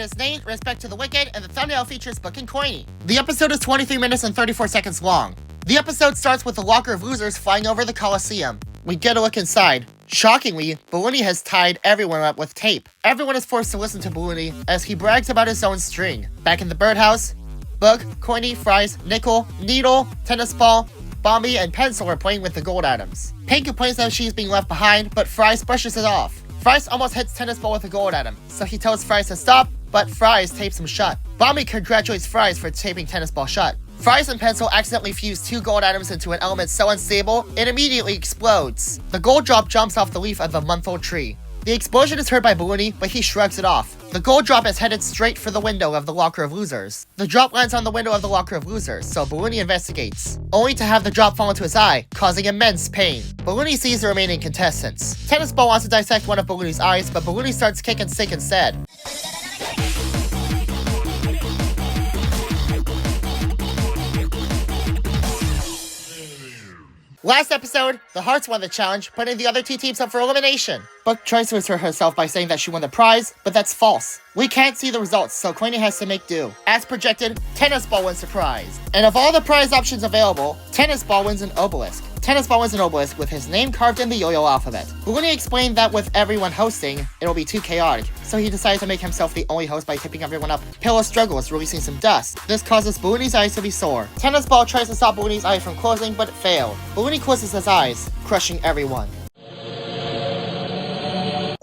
It is named Respect to the Wicked, and the thumbnail features Book and Coiny. The episode is 23 minutes and 34 seconds long. The episode starts with the locker of losers flying over the Coliseum. We get a look inside. Shockingly, Balloony has tied everyone up with tape. Everyone is forced to listen to Balloony as he brags about his own string. Back in the birdhouse, Book, Coiny, Fries, Nickel, Needle, Tennis Ball, Bombi, and Pencil are playing with the gold atoms. Pink complains that she's being left behind, but Fries brushes it off. Fries almost hits Tennis Ball with a gold atom, so he tells Fries to stop, but Fries tapes him shut. Bombi congratulates Fries for taping Tennis Ball shut. Fries and Pencil accidentally fuse 2 gold atoms into an element so unstable, it immediately explodes. The gold drop jumps off the leaf of the month-old tree. The explosion is heard by Balloony, but he shrugs it off. The gold drop is headed straight for the window of the locker of losers. The drop lands on the window of the locker of losers, so Balloony investigates, only to have the drop fall into his eye, causing immense pain. Balloony sees the remaining contestants. Tennis Ball wants to dissect one of Balloony's eyes, but Balloony starts kicking sick instead. Last episode, the Hearts won the challenge, putting the other 2 teams up for elimination. Book tries to assert herself by saying that she won the prize, but that's false. We can't see the results, so Coiny has to make do. As projected, Tennis Ball wins the prize. And of all the prize options available, Tennis Ball wins an obelisk. Tennis Ball wins an obelisk with his name carved in the yo-yo alphabet. Balloony explained that with everyone hosting, it'll be too chaotic, so he decided to make himself the only host by tipping everyone up. Pillow struggles, releasing some dust. This causes Balloony's eyes to be sore. Tennis Ball tries to stop Balloony's eye from closing, but it failed. Balloony closes his eyes, crushing everyone.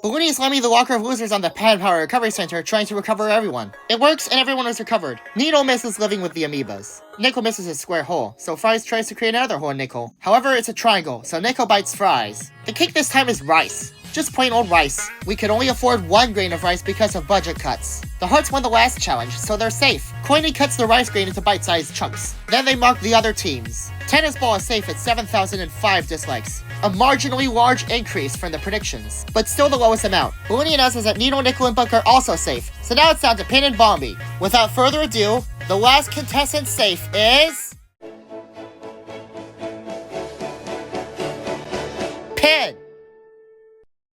Balloony is slamming the locker of losers on the Pad Power Recovery Center, trying to recover everyone. It works, and everyone is recovered. Needle misses living with the amoebas. Nickel misses his square hole, so Fries tries to create another hole in Nickel. However, it's a triangle, so Nickel bites Fries. The cake this time is rice. Just plain old rice. We could only afford 1 grain of rice because of budget cuts. The Hearts won the last challenge, so they're safe. Coiny cuts the rice grain into bite-sized chunks. Then they mark the other teams. Tennis Ball is safe at 7,005 dislikes. A marginally large increase from the predictions, but still the lowest amount. Balloony announces that Needle, Nickel, and Book are also safe, so now it's down to Pin and Bombi. Without further ado, the last contestant safe is... Pin!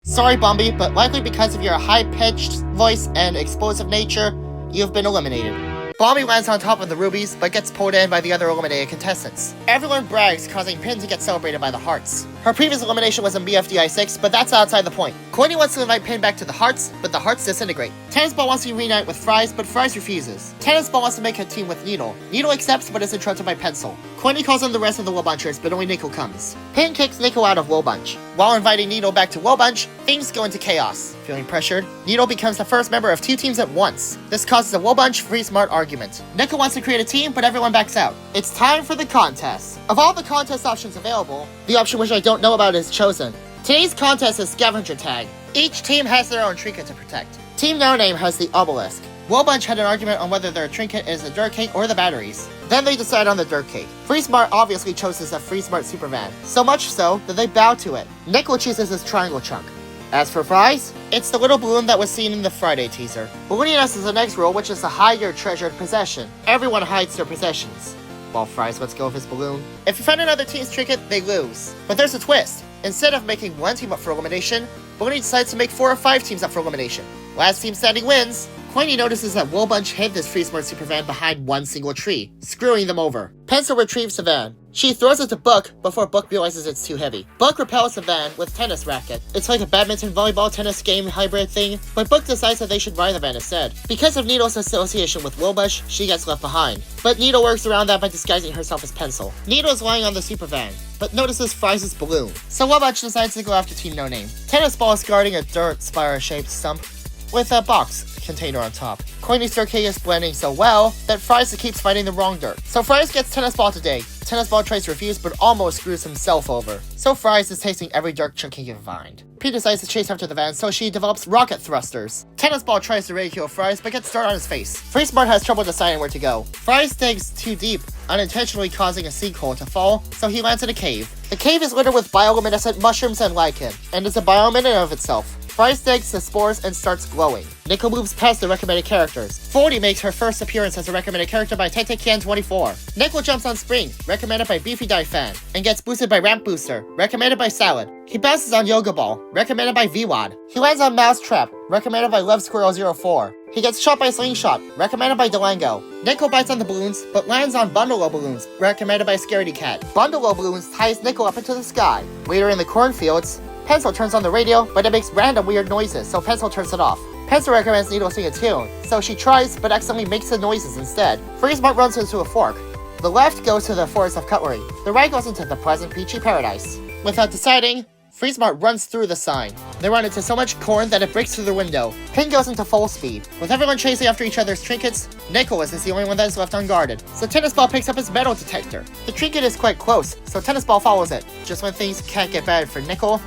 Sorry, Bombi, but likely because of your high-pitched voice and explosive nature, you've been eliminated. Bombi lands on top of the rubies, but gets pulled in by the other eliminated contestants. Everyone brags, causing Pin to get celebrated by the Hearts. Her previous elimination was in BFDIA 6, but that's outside the point. Coiny wants to invite Pin back to the Hearts, but the Hearts disintegrate. Tennis Ball wants to reunite with Fries, but Fries refuses. Tennis Ball wants to make a team with Needle. Needle accepts, but is interrupted by Pencil. Coiny calls on the rest of the Wobunchers, but only Nickel comes. Pin kicks Nickel out of Wobunch. While inviting Needle back to Wobunch, things go into chaos. Feeling pressured, Needle becomes the first member of 2 teams at once. This causes a Wobunch free smart argument. Nickel wants to create a team, but everyone backs out. It's time for the contest. Of all the contest options available, the option which I don't know about is chosen. Today's contest is Scavenger Tag. Each team has their own trinket to protect. Team No Name has the obelisk. Wobunch had an argument on whether their trinket is the dirt cake or the batteries. Then they decide on the dirt cake. Free Smart obviously chooses a Free Smart super van, so much so that they bow to it. Nickel chooses his triangle chunk. As for Fries, it's the little balloon that was seen in the Friday teaser. Balloony announces the next rule, which is to hide your treasured possession. Everyone hides their possessions. While Fries lets go of his balloon. If you find another team's trinket, they lose. But there's a twist. Instead of making 1 team up for elimination, Balloony decides to make 4 or 5 teams up for elimination. Last team standing wins. Coiny notices that Wobunch hid this Free Smart super van behind one single tree, screwing them over. Pencil retrieves the van. She throws it to Book before Book realizes it's too heavy. Book repels the van with tennis racket. It's like a badminton volleyball tennis game hybrid thing, but Book decides that they should ride the van instead. Because of Needle's association with Wobunch, she gets left behind. But Needle works around that by disguising herself as Pencil. Needle is lying on the super van, but notices Fries' balloon. So Wobunch decides to go after Team No Name. Tennis Ball is guarding a dirt spiral-shaped stump with a box container on top. Coiny's dirt cake is blending so well that Fries keeps fighting the wrong dirt. So Fries gets Tennis Ball today. Tennis Ball tries to refuse but almost screws himself over. So Fries is tasting every dirt chunk he can find. P decides to chase after the van, so she develops rocket thrusters. Tennis Ball tries to ridicule Fries but gets dirt on his face. Free Smart has trouble deciding where to go. Fries digs too deep, unintentionally causing a sinkhole to fall, so he lands in a cave. The cave is littered with bioluminescent mushrooms and lichen, and is a biome in and of itself. Fries digs the spores and starts glowing. Nickel moves past the recommended characters. 40 makes her first appearance as a recommended character by Tete-Can24. Nickel jumps on Spring, recommended by BFDIA Fan, and gets boosted by Ramp Booster, recommended by Salad. He bounces on Yoga Ball, recommended by VWAD. He lands on Mousetrap, recommended by Love Squirrel 04. He gets shot by a slingshot, recommended by Delango. Nico bites on the balloons, but lands on Bundle-O balloons, recommended by Scaredy Cat. Bundle-O balloons ties Nico up into the sky. Later in the cornfields, Pencil turns on the radio, but it makes random weird noises, so Pencil turns it off. Pencil recommends Needle sing a tune, so she tries, but accidentally makes the noises instead. Freeze-Mart runs into a fork. The left goes to the Forest of Cutlery. The right goes into the pleasant peachy paradise. Without deciding, Freeze-Mart runs through the sign. They run into so much corn that it breaks through the window. Pin goes into full speed. With everyone chasing after each other's trinkets, Nicholas is the only one that is left unguarded. So Tennis Ball picks up his metal detector. The trinket is quite close, so Tennis Ball follows it. Just when things can't get bad for Nickel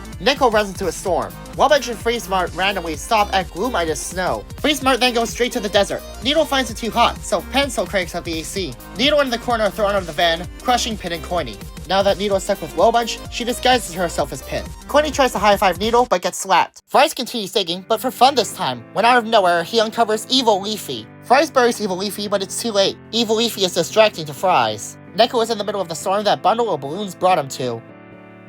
runs into a storm. Wobbuch and Freeze-Mart randomly stop at Gloomitis Snow. Freeze-Mart then goes straight to the desert. Needle finds it too hot, so Pencil cranks up the AC. Needle and the corner are thrown out of the van, crushing Pin and Coiny. Now that Needle is stuck with Wobbuch, she disguises herself as Pin. Coiny tries to high-five Needle, but gets slapped. Fries continues digging, but for fun this time, when out of nowhere, he uncovers Evil Leafy. Fries buries Evil Leafy, but it's too late. Evil Leafy is distracting to Fries. Neko is in the middle of the storm that Bundle of Balloons brought him to.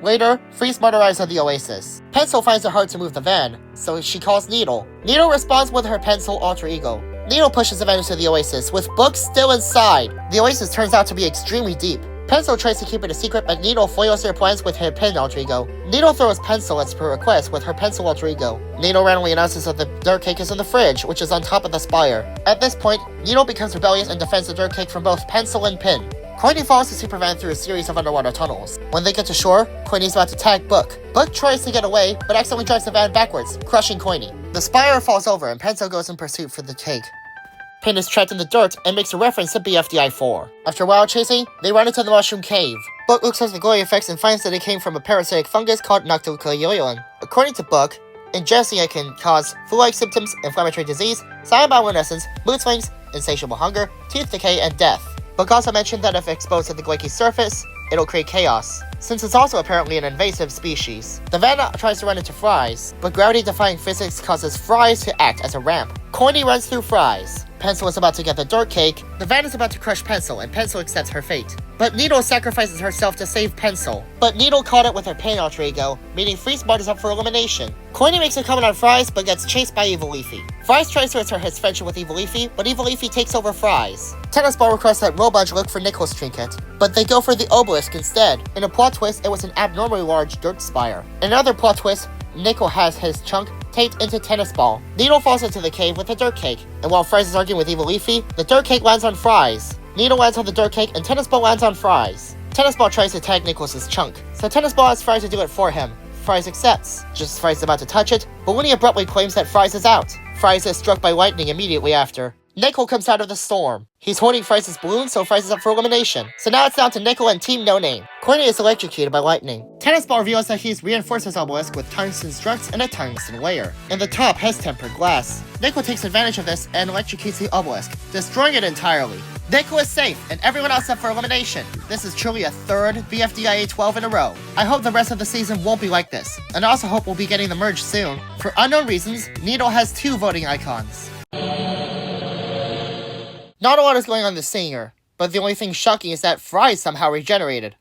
Later, Freeze-Mart arrives at the Oasis. Pencil finds it hard to move the van, so she calls Needle. Needle responds with her Pencil alter ego. Needle pushes the van into the Oasis, with books still inside. The Oasis turns out to be extremely deep. Pencil tries to keep it a secret, but Needle foils their plans with her Pin alter ego. Needle throws Pencil as per request with her Pencil alter ego. Needle randomly announces that the dirt cake is in the fridge, which is on top of the spire. At this point, Needle becomes rebellious and defends the dirt cake from both Pencil and Pin. Coiny follows the Superman through a series of underwater tunnels. When they get to shore, Coiny's about to tag Book. Book tries to get away, but accidentally drives the van backwards, crushing Coiny. The spire falls over and Pencil goes in pursuit for the cake. Pin is trapped in the dirt and makes a reference to BFDIA 4. After a while chasing, they run into the Mushroom Cave. Book looks at the glowy effects and finds that it came from a parasitic fungus called Noctilucaeolin. According to Book, ingesting it can cause flu-like symptoms, inflammatory disease, silent bioluminescence, mood swings, insatiable hunger, tooth decay, and death. Book also mentioned that if exposed to the Gleiki surface, it'll create chaos, since it's also apparently an invasive species. The van tries to run into Fries, but gravity-defying physics causes Fries to act as a ramp. Coiny runs through Fries. Pencil is about to get the dirt cake. The van is about to crush Pencil, and Pencil accepts her fate. But Needle sacrifices herself to save Pencil. But Needle caught it with her Pin alter ego, meaning Freeze-Mart is up for elimination. Coiny makes a comment on Fries, but gets chased by Evil Leafy. Fries tries to assert his friendship with Evil Leafy, but Evil Leafy takes over Fries. Tennis Ball requests that Wobbuch look for Nicholas' trinket, but they go for the obelisk instead. In a plot twist, it was an abnormally large dirt spire. In another plot twist, Nico has his chunk taped into Tennis Ball. Needle falls into the cave with a dirt cake, and while Fries is arguing with Evil Leafy, the dirt cake lands on Fries. Needle lands on the dirt cake, and Tennis Ball lands on Fries. Tennis Ball tries to tag Nicholas's chunk, so Tennis Ball asks Fries to do it for him. Fries accepts. Just as Fries is about to touch it, Balloony abruptly claims that Fries is out. Fries is struck by lightning immediately after. Nickel comes out of the storm. He's holding Fries' balloon, so Fries is up for elimination. So now it's down to Nickel and Team No Name. Coiny is electrocuted by lightning. Tennis Ball reveals that he's reinforced his obelisk with tungsten struts and a tungsten layer. And the top has tempered glass. Nickel takes advantage of this and electrocutes the obelisk, destroying it entirely. Nickel is safe, and everyone else up for elimination. This is truly a third BFDIA 12 in a row. I hope the rest of the season won't be like this, and I also hope we'll be getting the merge soon. For unknown reasons, Needle has 2 voting icons. Not a lot is going on this scene here, but the only thing shocking is that Fries somehow regenerated.